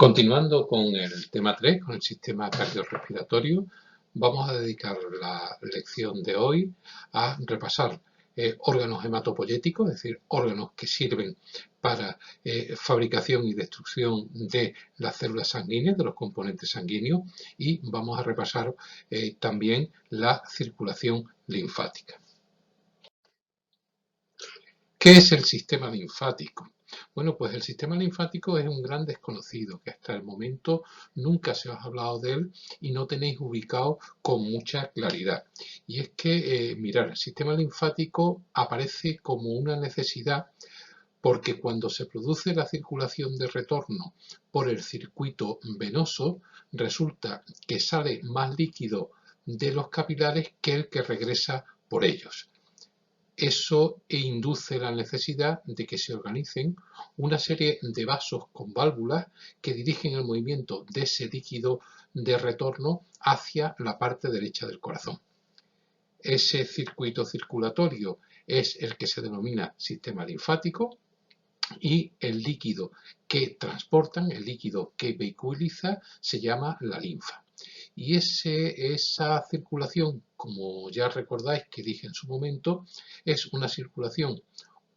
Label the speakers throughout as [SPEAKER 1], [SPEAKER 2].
[SPEAKER 1] Continuando con el tema 3, con el sistema cardiorrespiratorio, vamos a dedicar la lección de hoy a repasar órganos hematopoyéticos, es decir, órganos que sirven para fabricación y destrucción de las células sanguíneas, de los componentes sanguíneos, y vamos a repasar también la circulación linfática. ¿Qué es el sistema linfático? Bueno, pues el sistema linfático es un gran desconocido que hasta el momento nunca se os ha hablado de él y no tenéis ubicado con mucha claridad. Y es que, mirad, el sistema linfático aparece como una necesidad porque cuando se produce la circulación de retorno por el circuito venoso, resulta que sale más líquido de los capilares que el que regresa por ellos. Eso induce la necesidad de que se organicen una serie de vasos con válvulas que dirigen el movimiento de ese líquido de retorno hacia la parte derecha del corazón. Ese circuito circulatorio es el que se denomina sistema linfático y el líquido que transportan, el líquido que vehiculiza, se llama la linfa. Y esa circulación, como ya recordáis que dije en su momento, es una circulación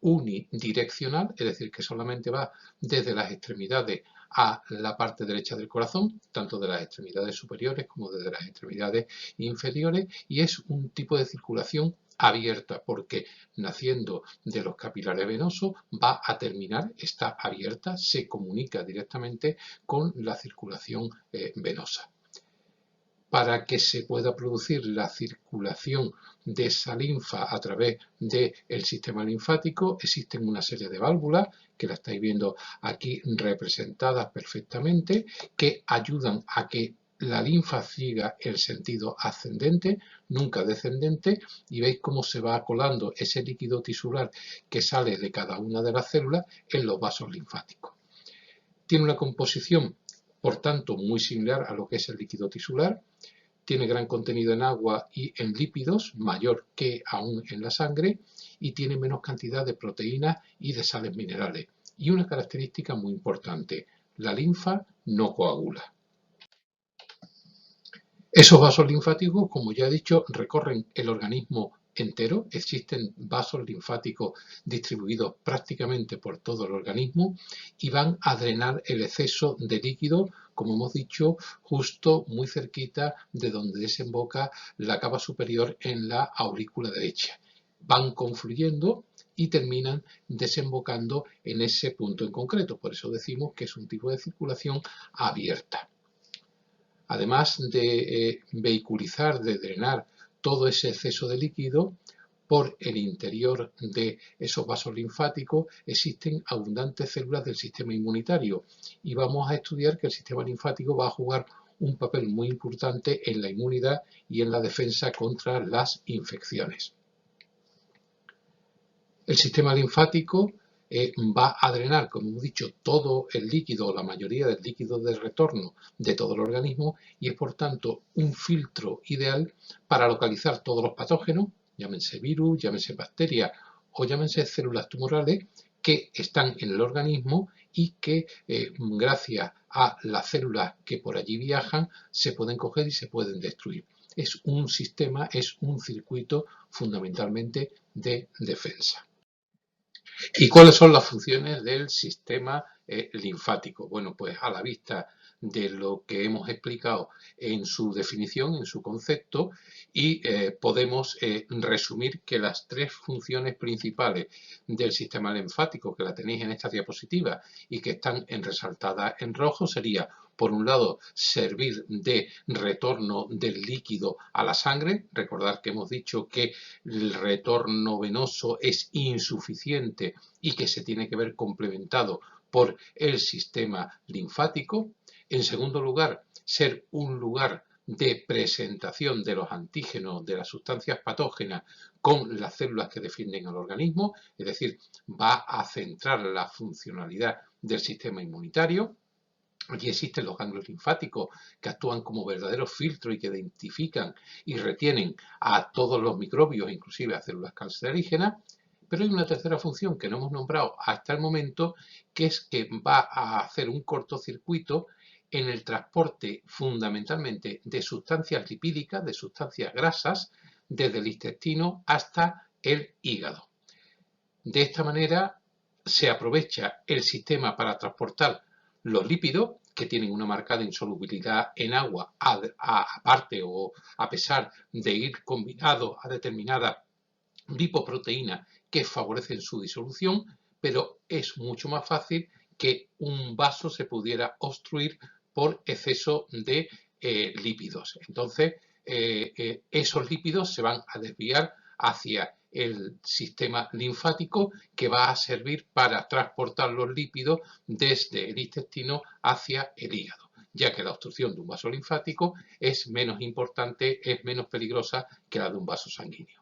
[SPEAKER 1] unidireccional, es decir, que solamente va desde las extremidades a la parte derecha del corazón, tanto de las extremidades superiores como desde las extremidades inferiores, y es un tipo de circulación abierta porque naciendo de los capilares venosos va a terminar, está abierta, se comunica directamente con la circulación venosa. Para que se pueda producir la circulación de esa linfa a través del sistema linfático existen una serie de válvulas que la estáis viendo aquí representadas perfectamente, que ayudan a que la linfa siga el sentido ascendente, nunca descendente, y veis cómo se va colando ese líquido tisular que sale de cada una de las células en los vasos linfáticos. Tiene una composición, por tanto, muy similar a lo que es el líquido tisular. Tiene gran contenido en agua y en lípidos, mayor que aún en la sangre, y tiene menos cantidad de proteínas y de sales minerales. Y una característica muy importante, la linfa no coagula. Esos vasos linfáticos, como ya he dicho, recorren el organismo entero. Existen vasos linfáticos distribuidos prácticamente por todo el organismo y van a drenar el exceso de líquido, como hemos dicho, justo muy cerquita de donde desemboca la capa superior en la aurícula derecha. Van confluyendo y terminan desembocando en ese punto en concreto. Por eso decimos que es un tipo de circulación abierta. Además de vehiculizar, de drenar todo ese exceso de líquido, por el interior de esos vasos linfáticos existen abundantes células del sistema inmunitario y vamos a estudiar que el sistema linfático va a jugar un papel muy importante en la inmunidad y en la defensa contra las infecciones. El sistema linfático va a drenar, como hemos dicho, todo el líquido o la mayoría del líquido de retorno de todo el organismo y es por tanto un filtro ideal para localizar todos los patógenos, llámense virus, llámense bacterias o llámense células tumorales que están en el organismo y que gracias a las células que por allí viajan se pueden coger y se pueden destruir. Es un sistema, es un circuito fundamentalmente de defensa. ¿Y cuáles son las funciones del sistema linfático? Bueno, pues a la vista de lo que hemos explicado en su definición, en su concepto, y podemos resumir que las tres funciones principales del sistema linfático, que la tenéis en esta diapositiva y que están resaltadas en rojo, sería, por un lado, servir de retorno del líquido a la sangre. Recordad que hemos dicho que el retorno venoso es insuficiente y que se tiene que ver complementado por el sistema linfático. En segundo lugar, ser un lugar de presentación de los antígenos, de las sustancias patógenas con las células que defienden al organismo, es decir, va a centrar la funcionalidad del sistema inmunitario. Aquí existen los ganglios linfáticos que actúan como verdaderos filtros y que identifican y retienen a todos los microbios, inclusive a células cancerígenas. Pero hay una tercera función que no hemos nombrado hasta el momento, que es que va a hacer un cortocircuito en el transporte fundamentalmente de sustancias lipídicas, de sustancias grasas, desde el intestino hasta el hígado. De esta manera se aprovecha el sistema para transportar los lípidos, que tienen una marcada insolubilidad en agua, aparte o a pesar de ir combinados a determinadas lipoproteínas que favorecen su disolución, pero es mucho más fácil que un vaso se pudiera obstruir por exceso de lípidos. Entonces, esos lípidos se van a desviar hacia el sistema linfático, que va a servir para transportar los lípidos desde el intestino hacia el hígado, ya que la obstrucción de un vaso linfático es menos importante, es menos peligrosa que la de un vaso sanguíneo.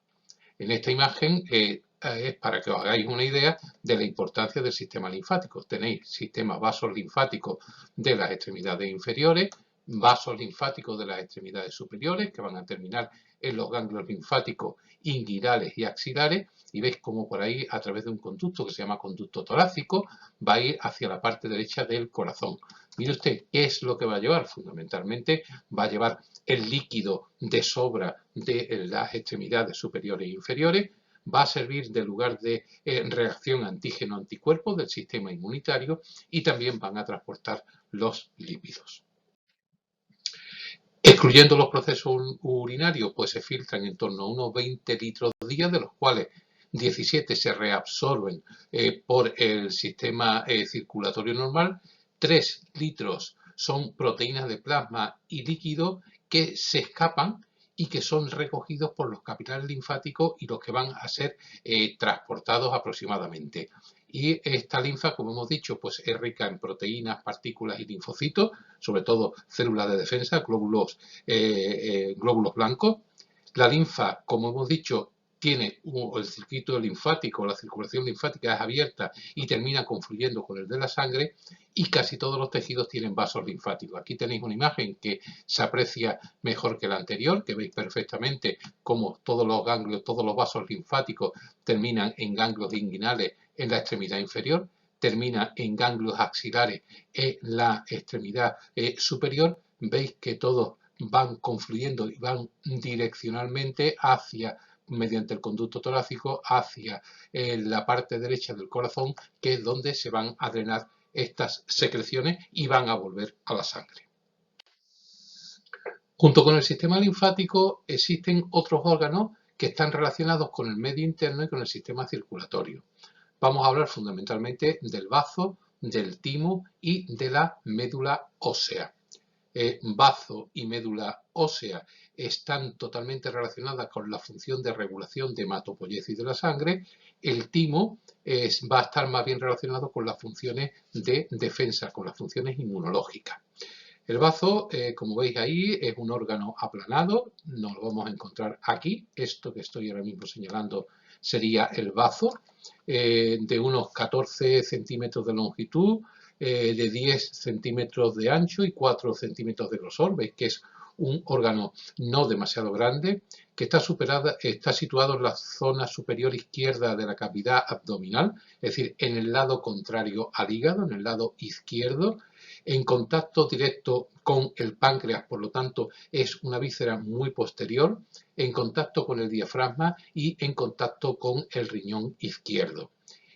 [SPEAKER 1] En esta imagen es para que os hagáis una idea de la importancia del sistema linfático. Tenéis sistemas vasos linfáticos de las extremidades inferiores, vasos linfáticos de las extremidades superiores, que van a terminar en los ganglios linfáticos inguinales y axilares, y veis cómo por ahí, a través de un conducto que se llama conducto torácico, va a ir hacia la parte derecha del corazón. Mire usted, ¿qué es lo que va a llevar? Fundamentalmente va a llevar el líquido de sobra de las extremidades superiores e inferiores, va a servir de lugar de reacción antígeno-anticuerpo del sistema inmunitario, y también van a transportar los lípidos. Excluyendo los procesos urinarios, pues se filtran en torno a unos 20 litros día, de los cuales 17 se reabsorben por el sistema circulatorio normal, 3 litros son proteínas de plasma y líquido que se escapan y que son recogidos por los capilares linfáticos y los que van a ser transportados aproximadamente. Y esta linfa, como hemos dicho, pues es rica en proteínas, partículas y linfocitos, sobre todo células de defensa, glóbulos blancos. La linfa, como hemos dicho, tiene el circuito linfático, la circulación linfática es abierta y termina confluyendo con el de la sangre, y casi todos los tejidos tienen vasos linfáticos. Aquí tenéis una imagen que se aprecia mejor que la anterior, que veis perfectamente cómo todos los ganglios, todos los vasos linfáticos terminan en ganglios inguinales en la extremidad inferior, termina en ganglios axilares en la extremidad superior. Veis que todos van confluyendo y van direccionalmente hacia, mediante el conducto torácico, hacia la parte derecha del corazón, que es donde se van a drenar estas secreciones y van a volver a la sangre. Junto con el sistema linfático existen otros órganos que están relacionados con el medio interno y con el sistema circulatorio. Vamos a hablar fundamentalmente del bazo, del timo y de la médula ósea. Bazo y médula ósea están totalmente relacionadas con la función de regulación de hematopoiesis de la sangre. El timo va a estar más bien relacionado con las funciones de defensa, con las funciones inmunológicas. El bazo, como veis ahí, es un órgano aplanado, nos lo vamos a encontrar aquí. Esto que estoy ahora mismo señalando sería el bazo, de unos 14 centímetros de longitud, de 10 centímetros de ancho y 4 centímetros de grosor. Veis que es un órgano no demasiado grande, que está situado en la zona superior izquierda de la cavidad abdominal, es decir, en el lado contrario al hígado, en el lado izquierdo, en contacto directo con el páncreas, por lo tanto es una víscera muy posterior, en contacto con el diafragma y en contacto con el riñón izquierdo.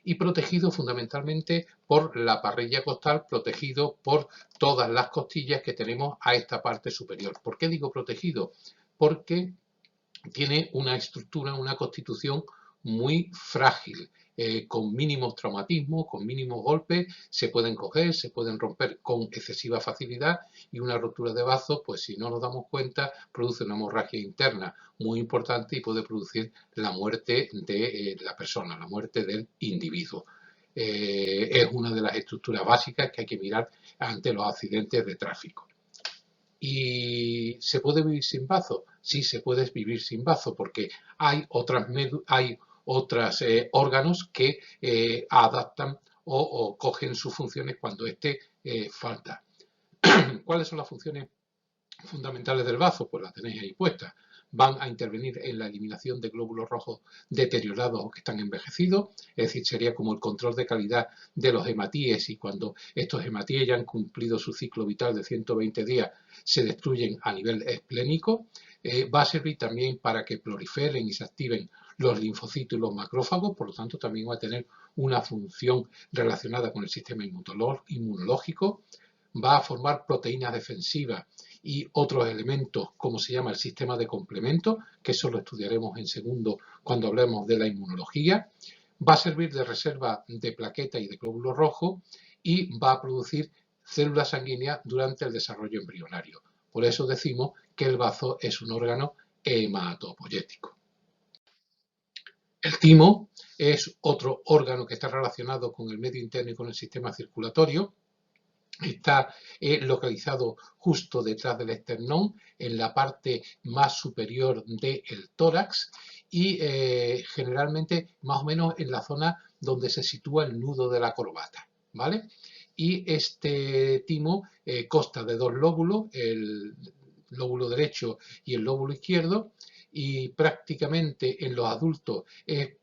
[SPEAKER 1] Y protegido fundamentalmente por la parrilla costal, protegido por todas las costillas que tenemos a esta parte superior. ¿Por qué digo protegido? Porque tiene una estructura, una constitución muy frágil, con mínimos traumatismos, con mínimos golpes, se pueden coger, se pueden romper con excesiva facilidad, y una rotura de bazo, pues si no nos damos cuenta, produce una hemorragia interna muy importante y puede producir la muerte de la persona, la muerte del individuo. Es una de las estructuras básicas que hay que mirar ante los accidentes de tráfico. ¿Y se puede vivir sin bazo? Sí, se puede vivir sin bazo, porque hay otros órganos que adaptan o cogen sus funciones cuando este falta. ¿Cuáles son las funciones fundamentales del bazo? Pues las tenéis ahí puestas. van a intervenir en la eliminación de glóbulos rojos deteriorados o que están envejecidos, es decir, sería como el control de calidad de los hematíes, y cuando estos hematíes ya han cumplido su ciclo vital de 120 días se destruyen a nivel esplénico. Va a servir también para que proliferen y se activen los linfocitos y los macrófagos, por lo tanto también va a tener una función relacionada con el sistema inmunológico. Va a formar proteínas defensivas y otros elementos, como se llama el sistema de complemento, que eso lo estudiaremos en segundo cuando hablemos de la inmunología. Va a servir de reserva de plaquetas y de glóbulos rojos y va a producir células sanguíneas durante el desarrollo embrionario. Por eso decimos que el bazo es un órgano hematopoyético. El timo es otro órgano que está relacionado con el medio interno y con el sistema circulatorio. Está localizado justo detrás del esternón, en la parte más superior del tórax y generalmente más o menos en la zona donde se sitúa el nudo de la corbata, ¿vale? Y este timo consta de dos lóbulos, el lóbulo derecho y el lóbulo izquierdo, y prácticamente en los adultos es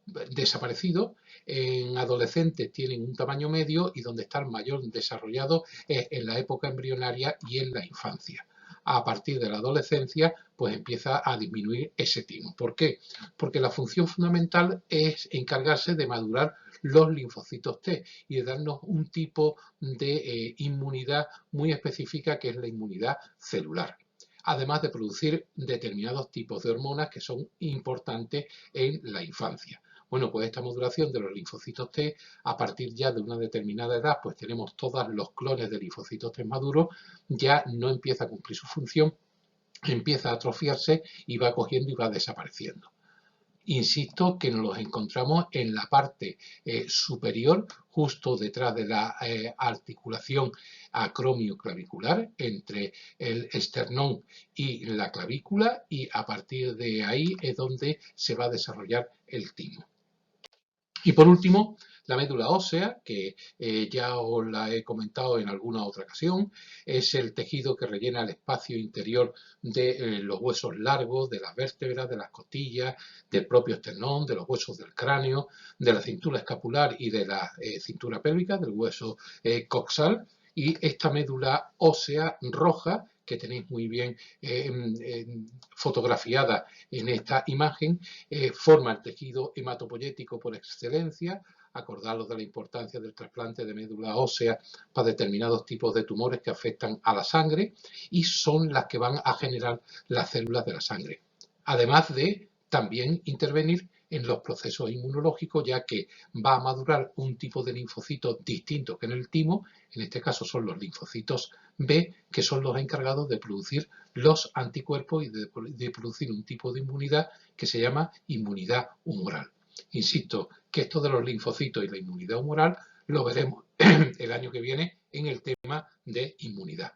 [SPEAKER 1] desaparecido. En adolescentes tienen un tamaño medio y donde está el mayor desarrollado es en la época embrionaria y en la infancia. A partir de la adolescencia pues empieza a disminuir ese timo. ¿Por qué? Porque la función fundamental es encargarse de madurar los linfocitos T y de darnos un tipo de inmunidad muy específica, que es la inmunidad celular, además de producir determinados tipos de hormonas que son importantes en la infancia. Bueno, pues esta modulación de los linfocitos T, a partir ya de una determinada edad, pues tenemos todos los clones de linfocitos T maduros, ya no empieza a cumplir su función, empieza a atrofiarse y va cogiendo y va desapareciendo. Insisto que nos los encontramos en la parte superior, justo detrás de la articulación acromioclavicular, entre el esternón y la clavícula, y a partir de ahí es donde se va a desarrollar el timo. Y por último, la médula ósea, que ya os la he comentado en alguna otra ocasión, es el tejido que rellena el espacio interior de los huesos largos, de las vértebras, de las costillas, del propio esternón, de los huesos del cráneo, de la cintura escapular y de la cintura pélvica, del hueso coxal. Y esta médula ósea roja, que tenéis muy bien fotografiada en esta imagen, forma el tejido hematopoyético por excelencia. Acordaros de la importancia del trasplante de médula ósea para determinados tipos de tumores que afectan a la sangre, y son las que van a generar las células de la sangre. Además de también intervenir en los procesos inmunológicos, ya que va a madurar un tipo de linfocitos distinto que en el timo. En este caso son los linfocitos B, que son los encargados de producir los anticuerpos y de producir un tipo de inmunidad que se llama inmunidad humoral. Insisto que esto de los linfocitos y la inmunidad humoral lo veremos el año que viene en el tema de inmunidad.